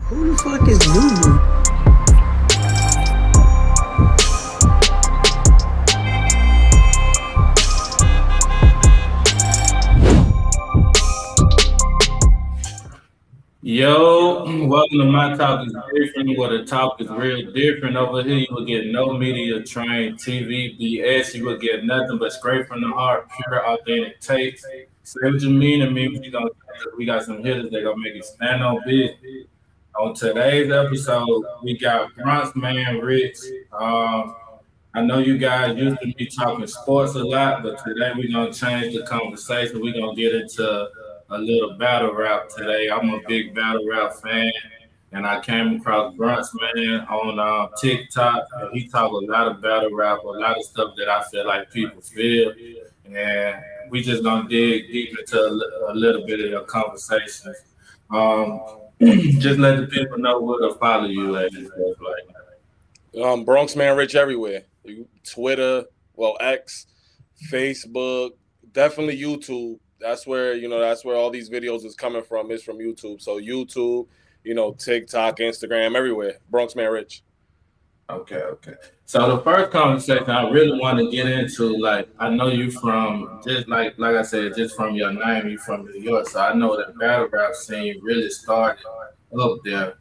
Who the fuck is Nunu? Yo, welcome to My Talk is Different, where the talk is real different. Over here, you will get no media trained TV BS. You will get nothing but straight from the heart, pure, authentic takes. Say what you mean to me. We got some hitters that gonna make you stand on business. On today's episode, we got Bronxmanrich. I know you guys used to be talking sports a lot, but today we're gonna change the conversation. We're gonna get into a little battle rap today. I'm a big battle rap fan, and I came across Bronxman on TikTok, and he talk a lot of battle rap, a lot of stuff that I feel like people feel, and we just gonna dig deep into a little bit of your conversations. Um, just let the people know where to follow you at and stuff like that. Bronxmanrich everywhere. Twitter, well, X, Facebook, definitely YouTube. That's where all these videos is coming from. Is from YouTube. So YouTube, TikTok, Instagram, everywhere. Bronxmanrich. Okay. So the first conversation I really want to get into, like, I know you from just like I said, just from your name, you from New York. So I know that battle rap scene really started up there.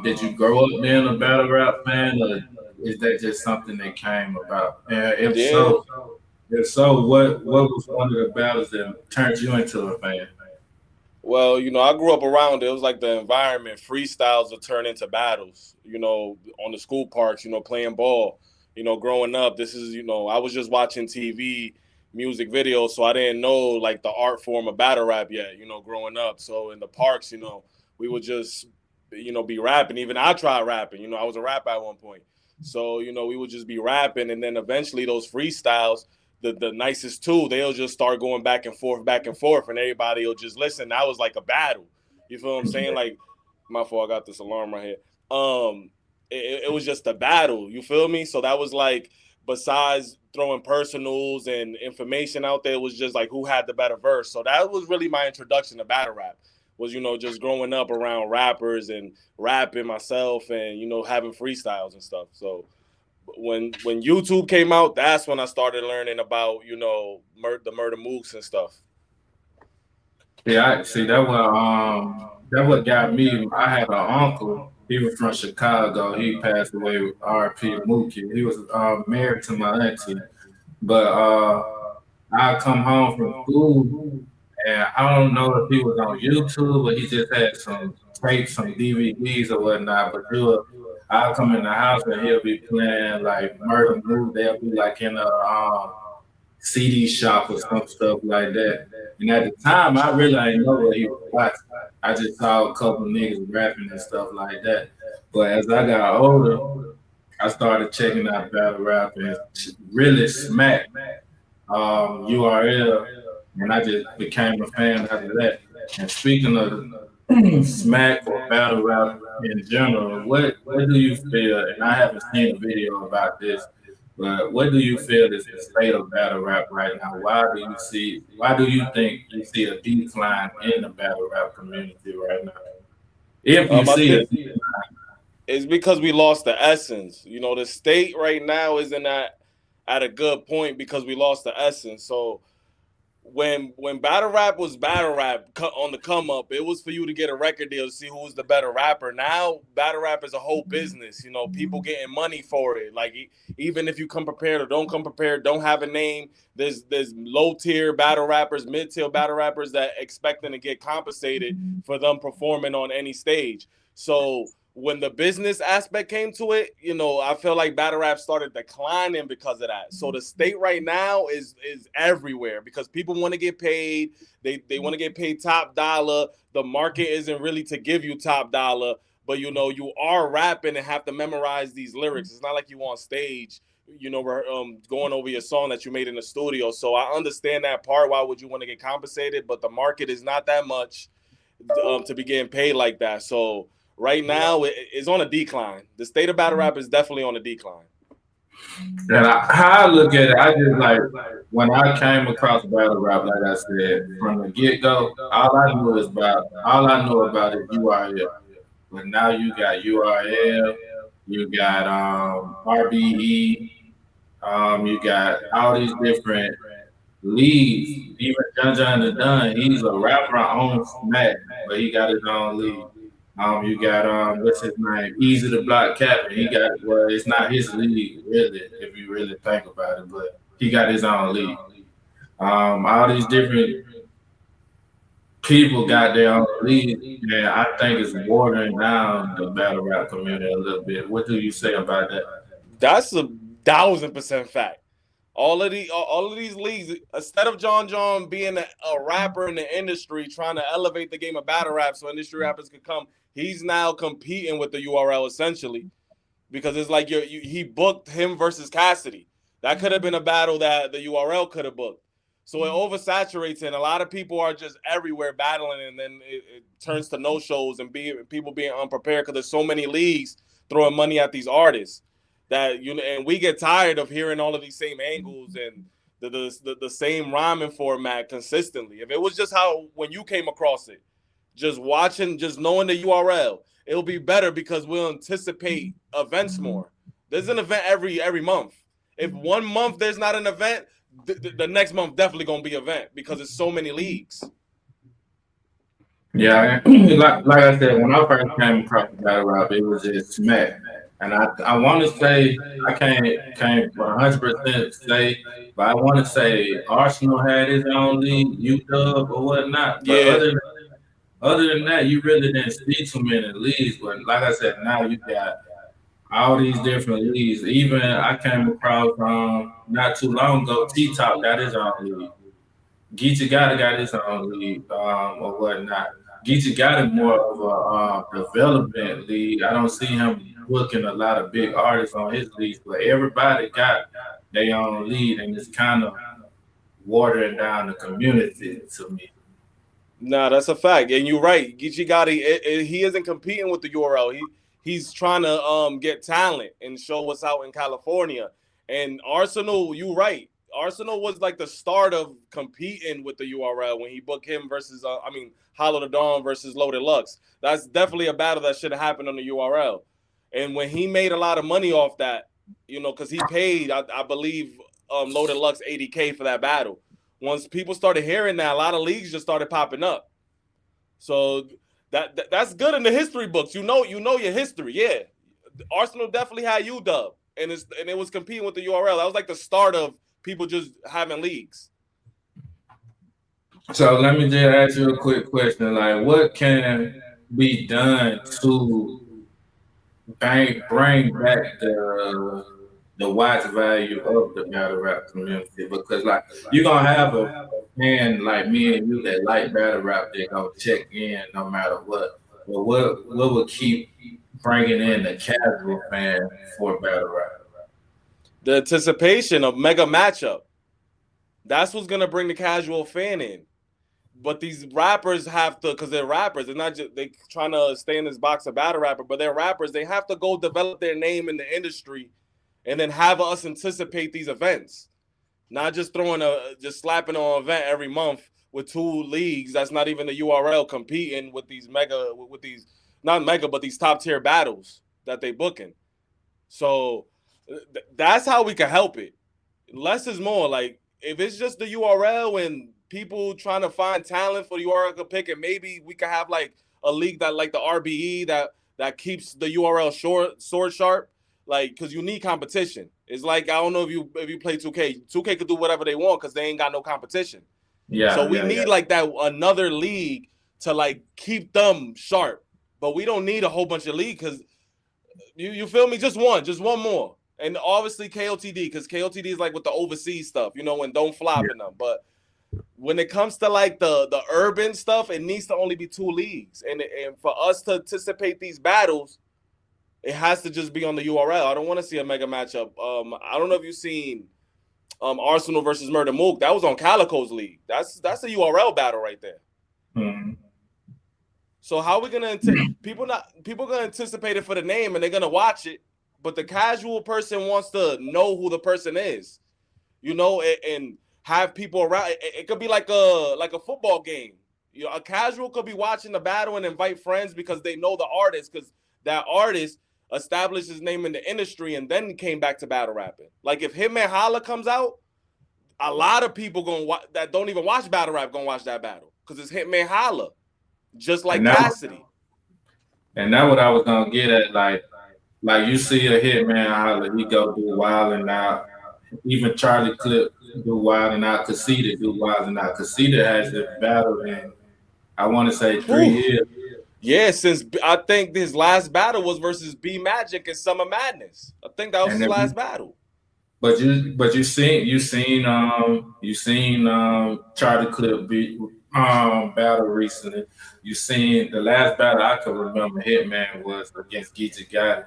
Did you grow up being a battle rap fan, or is that just something that came about? And Yeah. if so, what was one of the battles that turned you into a fan? Well, I grew up around it. It was like the environment. Freestyles would turn into battles. On the school parks. Playing ball. Growing up, this is. I was just watching TV, music videos, so I didn't know like the art form of battle rap yet. Growing up, so in the parks, we would just, be rapping. Even I tried rapping. I was a rapper at one point. So we would just be rapping, and then eventually those freestyles, the nicest two, they'll just start going back and forth, and everybody will just listen. That was like a battle. You feel what I'm saying? Like, my fault, I got this alarm right here. It was just a battle. You feel me? So that was like, besides throwing personals and information out there, it was just like who had the better verse. So that was really my introduction to battle rap. Was just growing up around rappers and rapping myself and having freestyles and stuff. So when YouTube came out, that's when I started learning about the Murder Mooks and stuff. Yeah, I see that what got me. I had an uncle. He was from Chicago. He passed away with R.P. Mookie. He was married to my auntie. But I come home from school, and I don't know if he was on YouTube or he just had some tapes, some DVDs or whatnot. But I'll come in the house and he'll be playing like Murder Mook. They'll be like in a CD shop or some stuff like that. And at the time, I really didn't know what he was watching. I just saw a couple niggas rapping and stuff like that. But as I got older, I started checking out battle rap and really smacked URL, and I just became a fan after that. And speaking of smack or battle rap in general, what do you feel? And I haven't seen a video about this, but what do you feel is the state of battle rap right now? Why do you think you see a decline in the battle rap community right now? If you I see think it, it's because we lost the essence. The state right now isn't at a good point because we lost the essence. So when battle rap was battle rap on the come up, it was for you to get a record deal to see who was the better rapper. Now battle rap is a whole business. People getting money for it. Like, even if you come prepared or don't come prepared, don't have a name. There's low tier battle rappers, mid tier battle rappers that expecting to get compensated for them performing on any stage. So when the business aspect came to it, I feel like battle rap started declining because of that. So the state right now is everywhere because people want to get paid. They want to get paid top dollar. The market isn't really to give you top dollar, but you are rapping and have to memorize these lyrics. It's not like you on stage, going over your song that you made in the studio. So I understand that part. Why would you want to get compensated? But the market is not that much to be getting paid like that. So right now, it's on a decline. The state of battle rap is definitely on a decline. and how I look at it, I just like when I came across battle rap, like I said from the get go, all I know about is URL. But now you got URL, you got RBE, you got all these different leagues. Even John the Dunn, he's a rapper on Smack, but he got his own league. You got what's his name? Easy to Block Captain. He got well, it's not his league really, if you really think about it, but he got his own league. All these different people got their own league, and I think it's watering down the battle rap community a little bit. What do you say about that? That's 1,000% fact. All of these leagues, instead of John being a rapper in the industry, trying to elevate the game of battle rap so industry rappers could come, he's now competing with the URL essentially, because it's like he booked him versus Cassidy. That could have been a battle that the URL could have booked. So it oversaturates, and a lot of people are just everywhere battling, and then it turns to no shows and people being unprepared because there's so many leagues throwing money at these artists that and we get tired of hearing all of these same angles and the same rhyming format consistently. If it was just how when you came across it, just watching, just knowing the URL, it'll be better because we'll anticipate events more. There's an event every month. If 1 month there's not an event, the next month definitely gonna be an event because it's so many leagues. Yeah, like I said, when I first came across the battle rap, it was just Smack, and I want to say I can't 100% say, but I want to say Arsenal had his own league, UW or whatnot. But Yeah. other than that, you really didn't see too many leagues. But like I said, now you got all these different leagues. Even I came across not too long ago, T Top got his own league. Geechee got his own league or whatnot. Geechee got it more of a development league. I don't see him booking a lot of big artists on his leagues, but everybody got their own lead, and it's kind of watering down the community to me. Nah, that's a fact, and you're right. Geechee Gotti, he isn't competing with the URL. He's trying to get talent and show what's out in California. And Arsenal, you're right. Arsenal was like the start of competing with the URL when he booked him versus Hollow the Dawn versus Loaded Lux. That's definitely a battle that should have happened on the URL. And when he made a lot of money off that, because he paid, I believe, Loaded Lux $80K for that battle. Once people started hearing that, a lot of leagues just started popping up. So that's good in the history books. You know your history. Yeah, Arsenal definitely had UW, and it was competing with the URL. That was like the start of people just having leagues. So let me just ask you a quick question: like, what can be done to bring back the watch value of the battle rap community? Because like you're gonna have a fan like me and you that like battle rap, they gonna check in no matter what. But what would keep bringing in the casual fan for battle rap? The anticipation of mega matchup. That's what's gonna bring the casual fan in. But these rappers have to, because they're rappers, they're not just they trying to stay in this box of battle rapper, but they're rappers. They have to go develop their name in the industry, and then have us anticipate these events, not just just slapping on an event every month with 2 leagues. That's not even the URL competing with these with these not mega, but these top tier battles that they booking. So that's how we can help it. Less is more. Like if it's just the URL and people trying to find talent for the URL to pick, and maybe we could have like a league that like the RBE that keeps the URL sword sharp, like because you need competition. It's like I don't know if you play 2K. 2K could do whatever they want because they ain't got no competition. Yeah. So we need like that another league to like keep them sharp, but we don't need a whole bunch of league because you feel me? Just one more. And obviously KOTD, because KOTD is like with the overseas stuff, when don't flop in them. But when it comes to like the urban stuff, it needs to only be 2 leagues. And for us to anticipate these battles, it has to just be on the URL. I don't want to see a mega matchup. I don't know if you've seen Arsenal versus Murder Mook. That was on Calico's league. That's a URL battle right there. Mm-hmm. So how are we gonna people gonna anticipate it for the name and they're gonna watch it, but the casual person wants to know who the person is, and have people around. It could be like a football game. A casual could be watching the battle and invite friends because they know the artist, because that artist established his name in the industry and then came back to battle rapping. Like if Hitman Holla comes out, a lot of people that don't even watch battle rap gonna watch that battle because it's Hitman Holla, just like Cassidy. And that's what I was gonna get at. Like you see a Hitman Holla, he go do Wild and Out. Even Charlie Clip do Wild and Out. Casita do Wild and Out. Casita has the battle in, I want to say, 3 years. Yeah, since I think his last battle was versus B Magic in Summer Madness. I think that was his last battle. But you seen Charlie Clip battle recently. You seen the last battle I could remember Hitman was against Geechee Gotti.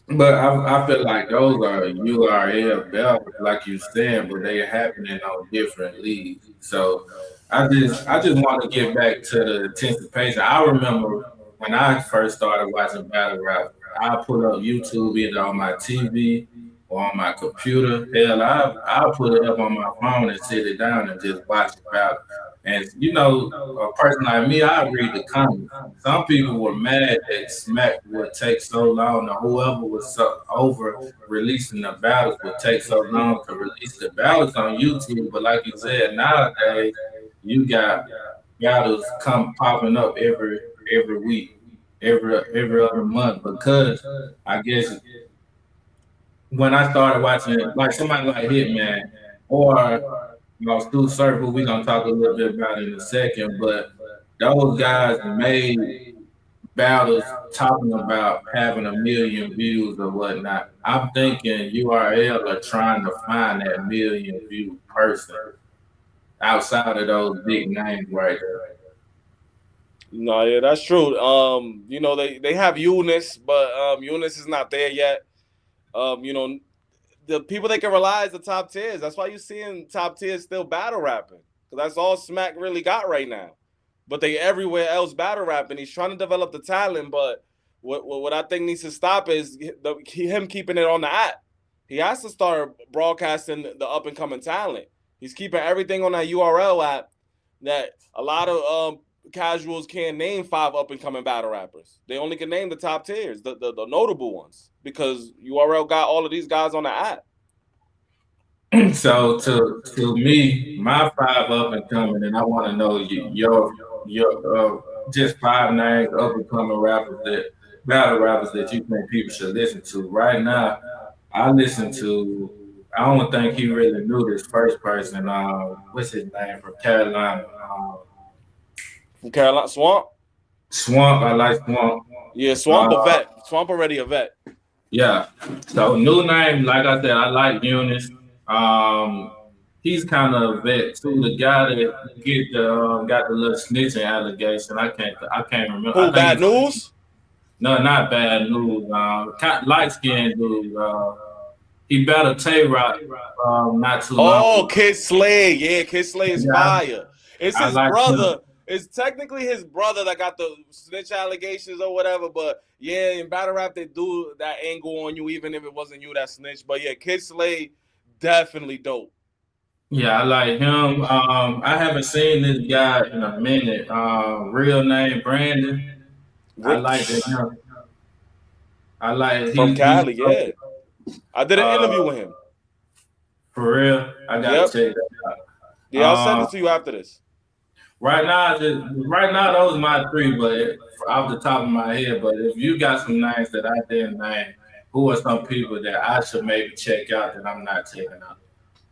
But I feel like those are URL battles, like you said, but they are happening on different leagues. So I just want to get back to the anticipation. I remember when I first started watching battle rap, I put up YouTube either on my TV or on my computer. Hell, I put it up on my phone and sit it down and just watch it battle. And a person like me, I read the comments. Some people were mad that Smack would take so long, or whoever was so over releasing the battles would take so long to release the battles on YouTube. But like you said, nowadays you got battles come popping up every week, every other month. Because I guess when I started watching like somebody like Hitman or TSU Surf, who we're gonna talk a little bit about in a second, but those guys made battles talking about having 1 million views or whatnot. I'm thinking URL are trying to find that 1 million view person outside of those big names right there. No, yeah, that's true. They have Eunice, but Eunice is not there yet. The people they can rely is the top tiers. That's why you're seeing top tiers still battle rapping. Because that's all Smack really got right now. But they everywhere else battle rapping. He's trying to develop the talent, but what I think needs to stop is him keeping it on the app. He has to start broadcasting the up and coming talent. He's keeping everything on that URL app that a lot of casuals can't name 5 up and coming battle rappers. They only can name the top tiers, the notable ones, because URL got all of these guys on the app. So to me, my 5 up and coming, and I want to know your just 5 names up and coming rappers that battle rappers that you think people should listen to. Right now, I listen to. I don't think he really knew this first person. What's his name from Carolina? From Carolina, Swamp. Swamp. I like Swamp. Yeah, Swamp a vet. Swamp already a vet. Yeah. So new name, like I said, I like Eunice. He's kind of a vet too. The guy that got the little snitching allegation. I can't remember. Who? Bad News? No, not Bad News. Light skinned dude. He battled Tay Rock not too long ago. Oh, Kid Slay. Yeah, Kid Slay is fire. It's his brother. It's technically his brother that got the snitch allegations or whatever. But yeah, in battle rap, they do that angle on you, even if it wasn't you that snitched. But yeah, Kid Slay, definitely dope. Yeah, I like him. I haven't seen this guy in a minute. Real name Brandon. I like him. I like from Cali. Yeah, I did an interview with him. For real, I gotta check that out. Yeah, I'll send it to you after this. Right now, those are my 3, but off the top of my head. But if you got some names that I didn't name, who are some people that I should maybe check out that I'm not checking out?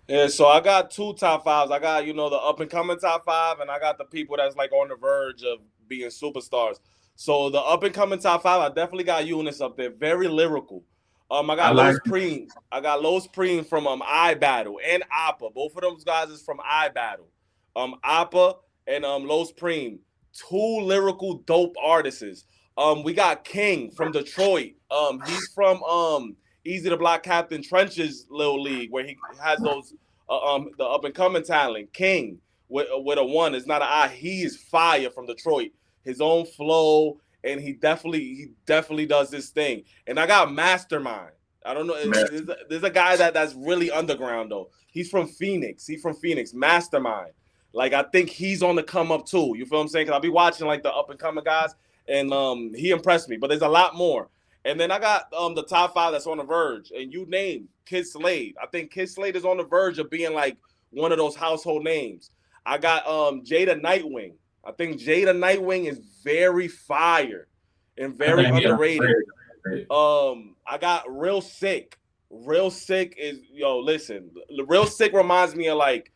Yeah, so I got 2 top 5s. I got, the up and coming top 5, and I got the people that's like on the verge of being superstars. So the up and coming top 5, I definitely got Eunice up there. Very lyrical. I got Los Preem. I got Los Preem from I Battle and Appa. Both of those guys is from I Battle. Appa and Los Preem. 2 lyrical dope artists. We got King from Detroit. He's from Easy to Block Captain Trench's little league where he has those the up and coming talent. King with a 1. It's not an I. He is fire from Detroit. His own flow, and he definitely does this thing. And I got Mastermind. I don't know. There's a guy that's really underground though. He's from Phoenix. Mastermind. Like I think he's on the come up too. You feel what I'm saying? Because I'll be watching like the up and coming guys, and he impressed me. But there's a lot more. And then I got the top 5 that's on the verge, and you named Kid Slade. I think Kid Slade is on the verge of being like one of those household names. I got Jada Nightwing. I think Jada Nightwing is very fire and I very think he underrated. underrated. I got Real Sick. Real Sick is listen. Real Sick reminds me of like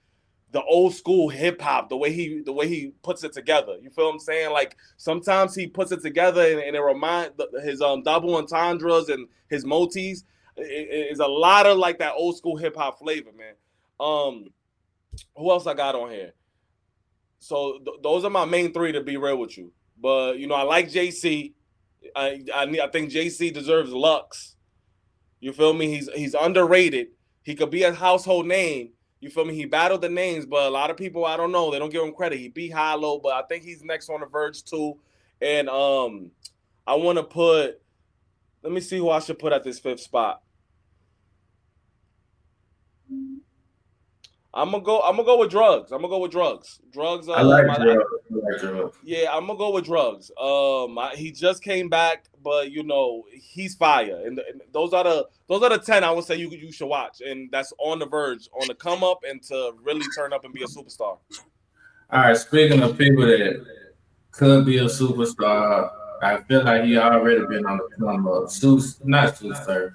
the old school hip hop, the way he puts it together. You feel what I'm saying? Like sometimes he puts it together and it reminds his double entendres and his motis is a lot of like that old school hip hop flavor, man. Who else I got on here? So those are my main 3 to be real with you. But I like JC. I think JC deserves Lux. You feel me? He's underrated. He could be a household name. You feel me? He battled the names, but a lot of people, I don't know, they don't give him credit. He beat Hollow, but I think he's next on the verge too. And I want to put. Let me see who I should put at this 5th spot. I'm gonna go with Drugs. Drugs. I like drugs. Yeah, I'm gonna go with Drugs. He just came back, but he's fire, and those are the 10 I would say you should watch, and that's on the verge, on the come up, and to really turn up and be a superstar. All right, speaking of people that could be a superstar, I feel like he already been on the come up. Not Surf.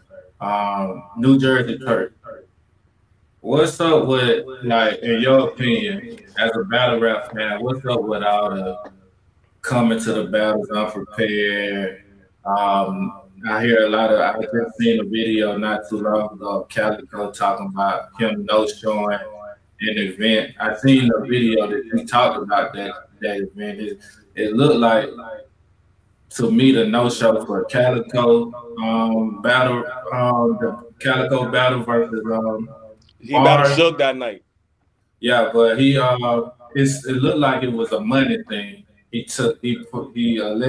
New Jersey Turk. What's up with, like, in your opinion, as a battle rap fan, what's up with all the coming to the battles unprepared? I hear a lot of, I just seen a video not too long ago of Calico talking about him no showing an event. I seen a video that he talked about that event. It looked like, to me, the no show for Calico battle, the Calico battle versus He battled Bars. Suge that night. Yeah, but it looked like it was a money thing. He allegedly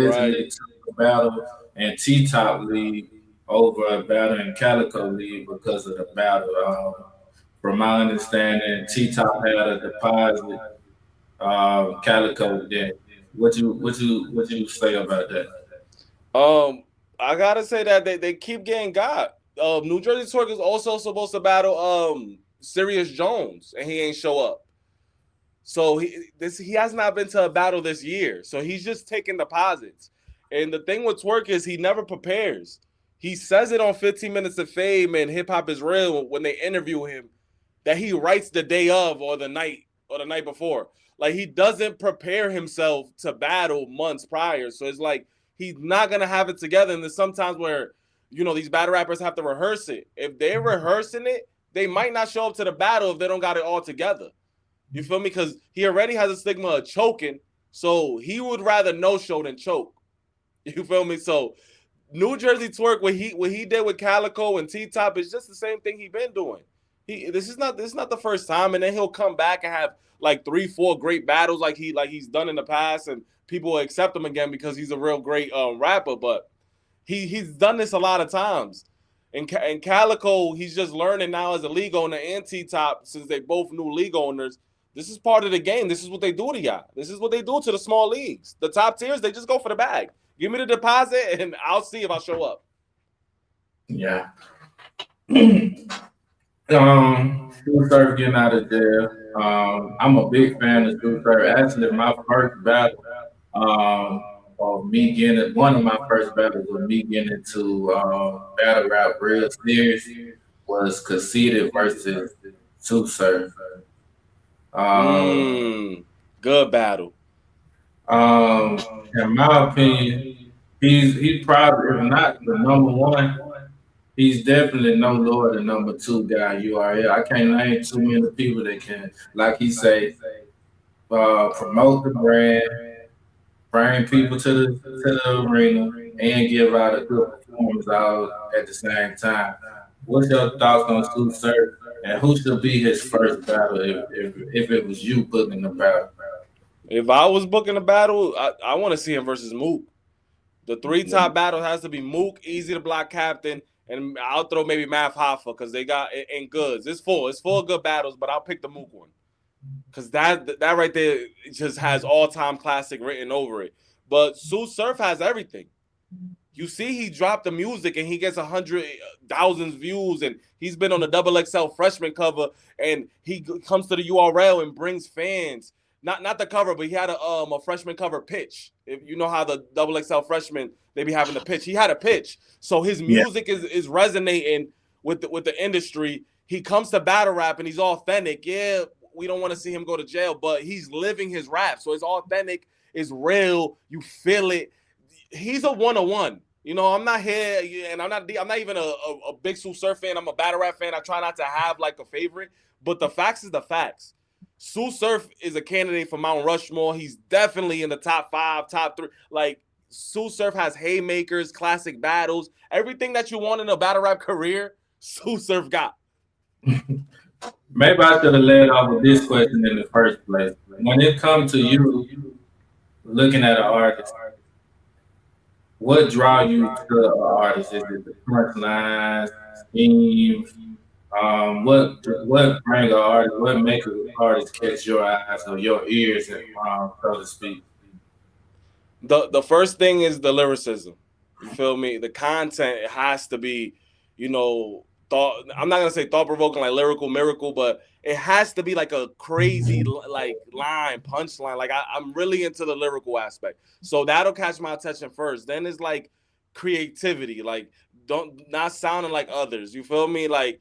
Right. took the battle and T Top lead over a battle in Calico lead because of the battle. From my understanding, T Top had a deposit. Calico did. What you say about that? I gotta say that they keep getting got. New Jersey Twerk is also supposed to battle Sirius Jones, and he ain't show up. So he has not been to a battle this year. So he's just taking deposits. And the thing with Twerk is he never prepares. He says it on 15 Minutes of Fame and Hip Hop is Real when they interview him that he writes the day of or the night before. Like he doesn't prepare himself to battle months prior. So it's like he's not gonna have it together. And there's sometimes where these battle rappers have to rehearse it. If they're rehearsing it, they might not show up to the battle if they don't got it all together. You feel me? Because he already has a stigma of choking, so he would rather no show than choke. You feel me? So New Jersey Twerk, what he did with Calico and T Top is just the same thing he been doing. This is not the first time, and then he'll come back and have like 3-4 great battles like he's done in the past, and people will accept him again because he's a real great rapper. But he's done this a lot of times. And Calico, he's just learning now as a league owner and T-Top, since they both new league owners. This is part of the game. This is what they do to y'all. This is what they do to the small leagues. The top tiers, they just go for the bag. Give me the deposit, and I'll see if I show up. Yeah. Stu Surf getting out of there. I'm a big fan of Stu Surf. Actually, my first battle, of me getting one of my first battles was me getting into battle rap real serious was Conceited versus Stu Surf. Good battle. In my opinion, he's probably, if not the number one, he's definitely no lower than number 2 guy URL. I can't name too many people that can, like he say, promote the brand, bring people to the arena, and give out a good performance all at the same time. What's your thoughts on Stu Surf, and who should be his first battle if it was you booking the battle? If I was booking a battle, I want to see him versus Mook. The 3 top battles has to be Mook, Easy to Block Captain, and I'll throw maybe Math Hoffa because they got in goods. It's full of good battles, but I'll pick the Mook one. because that right there just has all time classic written over it. But TSU Surf has everything. You see, he dropped the music and he gets 100,000 views, and he's been on the Double XL freshman cover, and he comes to the URL and brings fans. Not the cover, but he had a freshman cover pitch. If you know how the Double XL freshmen they be having the pitch, he had a pitch. So his Yeah. music is resonating with the industry. He comes to battle rap and he's authentic. Yeah, we don't want to see him go to jail, but he's living his rap, so it's authentic, it's real. You feel it. He's a 101. You know, I'm not here, and I'm not even a big TSU Surf fan. I'm a battle rap fan. I try not to have like a favorite, but the facts is the facts. TSU Surf is a candidate for Mount Rushmore. He's definitely in the top 5, top 3. Like, TSU Surf has haymakers, classic battles, everything that you want in a battle rap career. TSU Surf got. Maybe I should have led off with this question in the first place. When it comes to you looking at an artist, what draw you to an artist? Is it the punchlines, schemes? What bring an artist? What makes an artist catch your eyes or your ears, so to speak? The first thing is the lyricism. You feel me? The content, it has to be, you know, thought. I'm not gonna say thought provoking like lyrical miracle, but it has to be like a crazy like line, punchline. Like I'm really into the lyrical aspect, so that'll catch my attention first. Then it's like creativity, like don't not sounding like others. You feel me? Like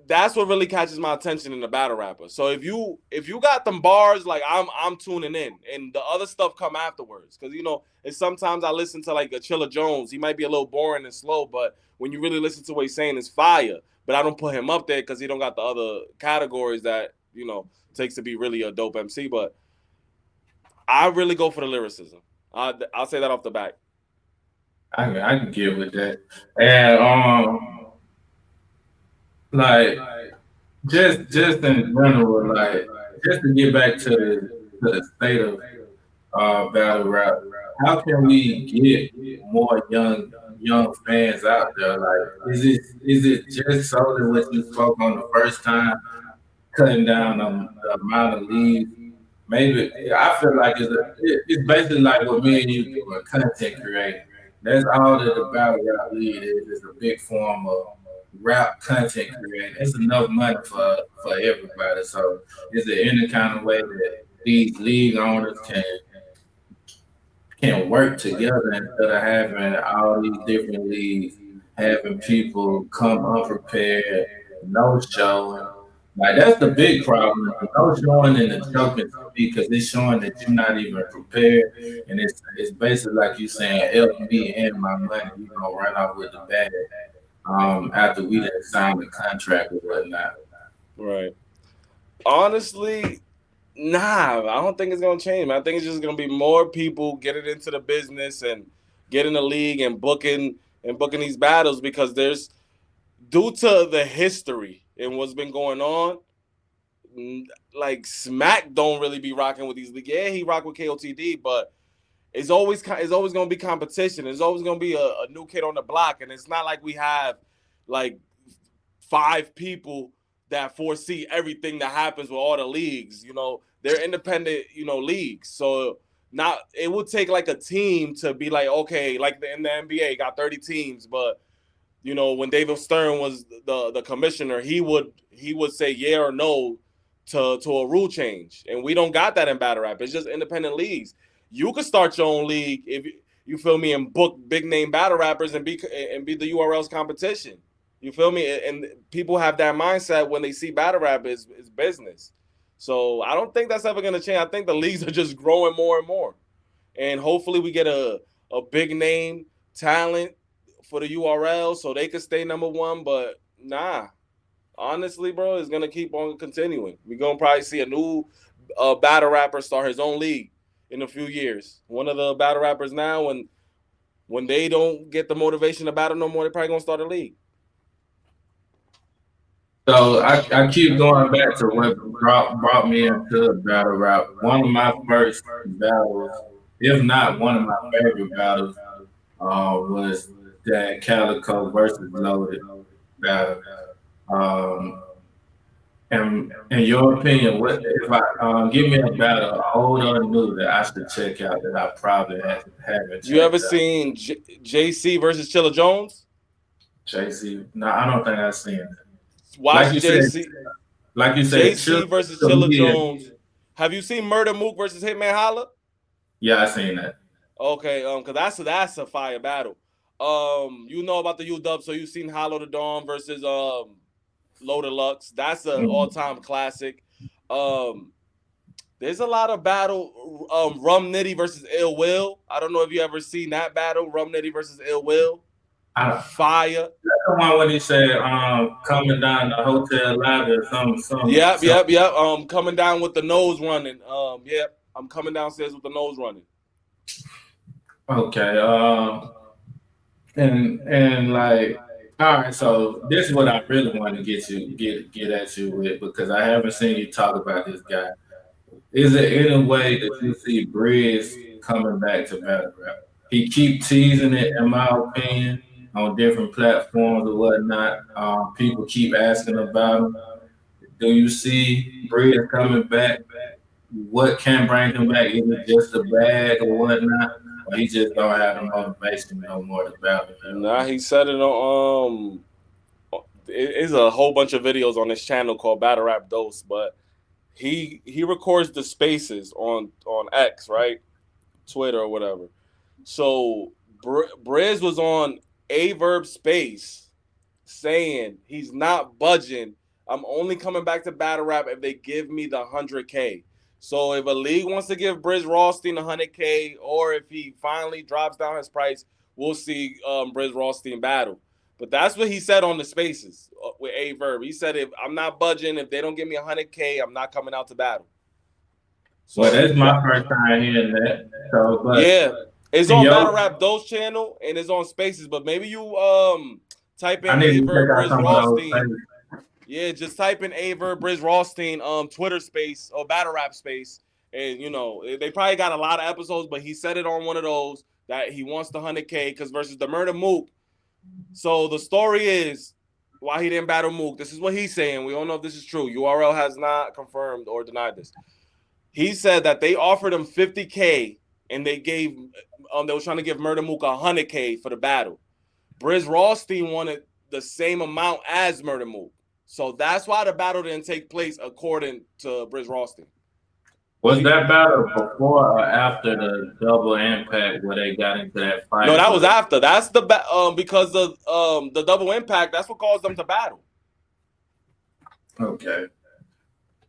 that's what really catches my attention in the battle rapper. So if you got them bars, like I'm tuning in, and the other stuff come afterwards. Because you know, it's sometimes I listen to like a Chilla Jones. He might be a little boring and slow, but when you really listen to what he's saying, it's fire. But I don't put him up there because he don't got the other categories that you know takes to be really a dope MC. But I really go for the lyricism. I'll say that off the bat. I can get with that. And like just in general, like just to get back to the state of battle rap, how can we get more young fans out there? Like, is it just solely what you spoke on the first time, cutting down the amount of leads? Maybe I feel like it's basically like what me and you do, content creating. That's all that the battle rap lead is. It's a big form of rap content creating. It's enough money for everybody. So is there any kind of way that these league owners can work together instead of having all these different leagues, having people come unprepared, no showing? Like that's the big problem. The no showing and the choking to me because it's showing that you're not even prepared, and it's basically like you saying, "Help me and my money." You gonna run off with the bag after we didn't sign the contract or whatnot. Right. Honestly, nah, I don't think it's gonna change. Man. I think it's just gonna be more people getting into the business and getting the league and booking these battles because there's due to the history and what's been going on. Like Smack don't really be rocking with these leagues. Yeah, he rock with KOTD, but it's always gonna be competition. There's always gonna be a new kid on the block, and it's not like we have like 5 people that foresee everything that happens with all the leagues. You know, they're independent, you know, leagues. So not it would take like a team to be like, okay, like in the NBA got 30 teams, but you know, when David Stern was the commissioner, he would say yeah or no to a rule change. And we don't got that in battle rap. It's just independent leagues. You could start your own league if you feel me and book big name battle rappers and be the URL's competition. You feel me? And people have that mindset when they see battle rap is business. So I don't think that's ever gonna change. I think the leagues are just growing more and more. And hopefully we get a big name talent for the URL so they could stay number one. But nah, honestly, bro, it's gonna keep on continuing. We're gonna probably see a new battle rapper start his own league in a few years. One of the battle rappers now, when they don't get the motivation to battle no more, they're probably gonna start a league. So I keep going back to what brought me into battle rap. One of my first battles, if not one of my favorite battles, was that Calico versus Loaded battle. Um, And in your opinion, what if I give me a battle, old or new, that I should check out that I probably haven't You ever checked out? seen JC versus Chilla Jones? JC? No, I don't think I've seen it. Like Watch you said, chill. JC versus To Chilla me, Jones. Have you seen Murder Mook versus Hitman Holla? yeah, I seen that. Okay, because that's a fire battle. You know about the UW, so you've seen Hollow the Dawn versus Low Deluxe. That's an Mhm. all-time classic. Um, there's a lot of battle. Rum Nitty versus Ill Will. I don't know if you ever seen that battle. Rum Nitty versus Ill Will. I, Fire. the one when he said, coming down the hotel lobby or some. Yep. Coming down with the nose running. Yep. I'm coming downstairs with the nose running. Okay. And like, all right. So this is what I really want to get at you with because I haven't seen you talk about this guy. Is there any way that you see Briz coming back to battle rap? He keep teasing it, in my opinion, on different platforms or whatnot. People keep asking about him. Do you see Briz coming back? What can bring him back? Is it just a bag or whatnot? Or he just don't have the motivation no more to battle Nah, he said it on it's a whole bunch of videos on his channel called Battle Rap Dose, but he records the spaces on X, right? Twitter or whatever. So Briz was on A Verb Space saying he's not budging. I'm only coming back to battle rap if they give me the 100K. So if a league wants to give Briz Rothstein 100K, or if he finally drops down his price, we'll see Briz Rothstein battle. But that's what he said on the spaces with A Verb. He said, if I'm not budging, if they don't give me 100K, I'm not coming out to battle. Well, So that's my first time hearing that. So, but yeah, it's on yo, Battle Rap Dose channel and it's on Spaces. But maybe you type I in need to Aver check out Briz some of those Rothstein. things. Yeah, just type in Aver Briz Rothstein Twitter space or Battle Rap space, and you know they probably got a lot of episodes. But he said it on one of those that he wants the 100K because versus the Murder Mook. So the story is why he didn't battle Mook. This is what he's saying. We don't know if this is true. URL has not confirmed or denied this. He said that they offered him 50K and they were trying to give Murder Mook 100K for the battle. Briz Rothstein wanted the same amount as Murder Mook. So that's why the battle didn't take place according to Briz Rothstein. Was that battle before or after the double impact where they got into that fight? No, that was after. That's the because the double impact. That's what caused them to battle. Okay.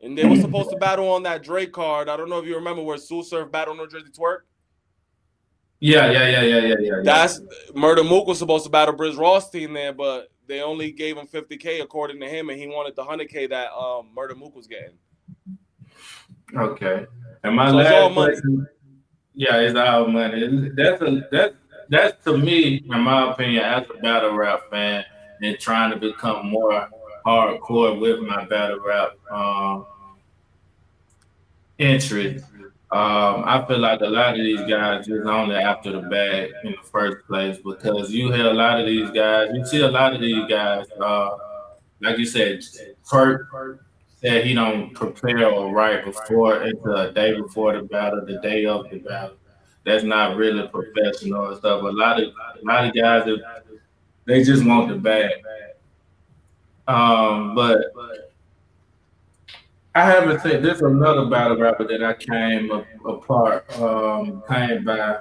And they were supposed to battle on that Drake card. I don't know if you remember where TSU Surf battled New Jersey Twerk. Yeah. That's Murder Mook was supposed to battle Briz Rothstein there, but they only gave him 50K according to him, and he wanted the 100K that Murder Mook was getting. Okay. And my So it's all last money. question, yeah, it's all money. That's to me, in my opinion, as a battle rap fan, and trying to become more hardcore with my battle rap interest. I feel like a lot of these guys just only after the bag in the first place because you hear a lot of these guys, you see a lot of these guys, like you said, Kurt said he don't prepare or write before into a day before the battle, the day of the battle. That's not really professional and stuff. A lot of guys they just want the bag. But I haven't seen this is another battle rapper that I came by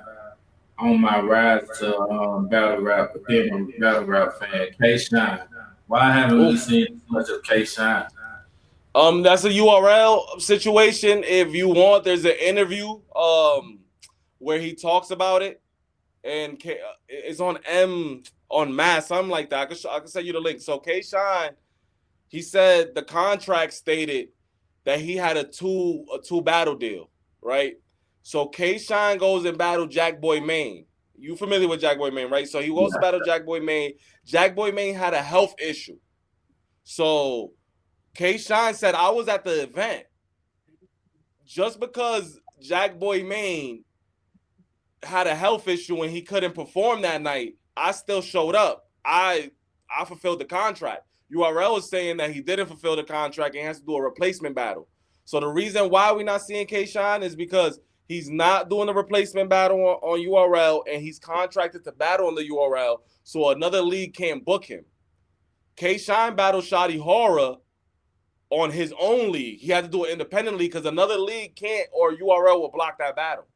on my rise to battle rap, being a battle rap fan. K Shine. Why haven't we seen much of K Shine? That's a URL situation. If you want, there's an interview where he talks about it, and it's on Mass, something like that. I can send you the link. So K Shine, he said the contract stated that he had a two battle deal, right? So K Shine goes and battle Jack Boy Maine. You familiar with Jack Boy Maine, right? So he goes to battle Jack Boy Maine. Jack Boy Maine had a health issue. So K Shine said, I was at the event. Just because Jack Boy Maine had a health issue and he couldn't perform that night, I still showed up. I fulfilled the contract. URL is saying that he didn't fulfill the contract and has to do a replacement battle. So the reason why we're not seeing K-Shine is because he's not doing a replacement battle on URL, and he's contracted to battle on the URL, so another league can't book him. K-Shine battled Shotty Horror on his own league. He had to do it independently because another league can't, or URL will block that battle.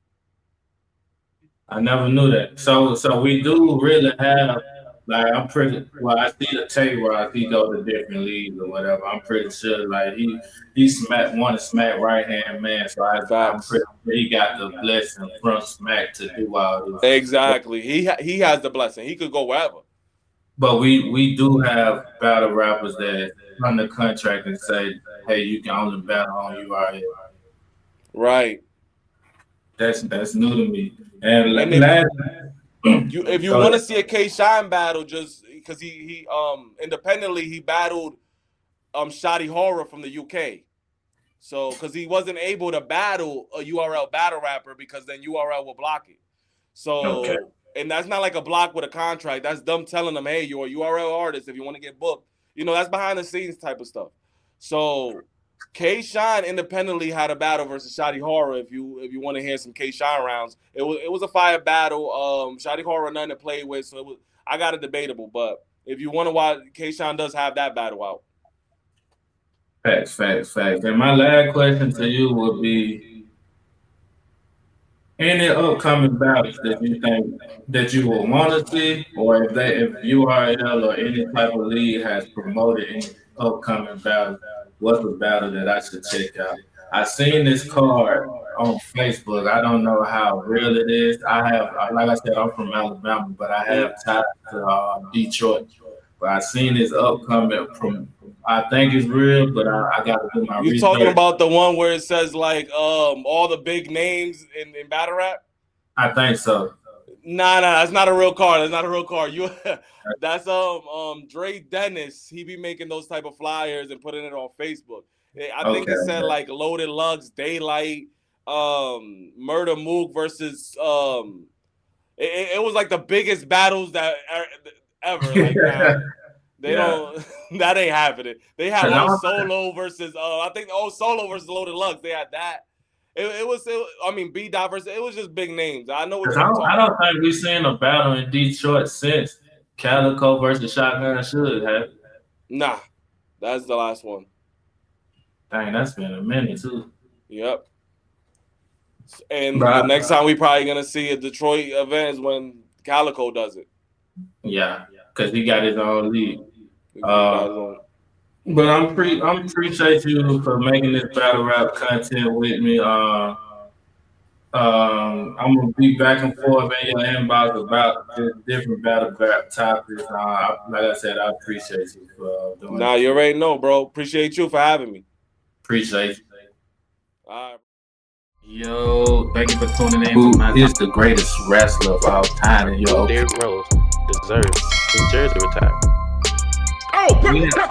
I never knew that. So we do really have, like, I'm pretty, well, I see the tape where he go to different leagues or whatever. I'm pretty sure, like, he want to smack right-hand man, so I'm pretty sure he got the blessing from Smack to do all this. Exactly. He has the blessing. He could go wherever. But we do have battle rappers that run the contract and say, hey, you can only battle on URL. Right. That's new to me. And if you want to see a K-Shine battle, just because he independently he battled Shotty Horror from the UK. So because he wasn't able to battle a URL battle rapper because then URL will block it. So and that's not like a block with a contract. That's them telling them, hey, you're a URL artist if you want to get booked. You know, that's behind the scenes type of stuff. So K-Shine independently had a battle versus Shotty Horror. If you want to hear some K-Shine rounds, it was a fire battle. Shotty Horror nothing to play with, so I got it debatable. But if you want to watch, K-Shine does have that battle out. Facts. And my last question to you would be: any upcoming battles that you think that you would want to see, or if URL or any type of league has promoted any upcoming battles, what's the battle that I should check out? I seen this card on Facebook. I don't know how real it is. I have, like I said, I'm from Alabama, but I have ties to Detroit. But I seen this upcoming from. I think it's real, but I got to do my research. You talking about the one where it says like all the big names in battle rap? I think so. Nah, that's not a real card. That's not a real card. That's Dre Dennis. He be making those type of flyers and putting it on Facebook. I think it said like Loaded Lugs, Daylight, Murder Mook versus it was like the biggest battles that ever. Like they don't. That ain't happening. They had Solo versus I think Solo versus Loaded Lugs. They had that. It was B Dot versus. It was just big names. I know. I don't think we've seen a battle in Detroit since Calico versus Shotgun should have. Nah, that's the last one. Dang, that's been a minute too. Yep. And the next time we probably gonna see a Detroit event is when Calico does it. Yeah, because he got his own league. But I'm appreciate you for making this battle rap content with me. I'm gonna be back and forth in your inbox about different battle rap topics. Like I said, I appreciate you for doing. Nah, you already know, bro. Appreciate you for having me. Appreciate you. All right. Yo, thank you for tuning in. Who is the greatest wrestler of all time? Derrick Rose deserves his jersey retired. Oh,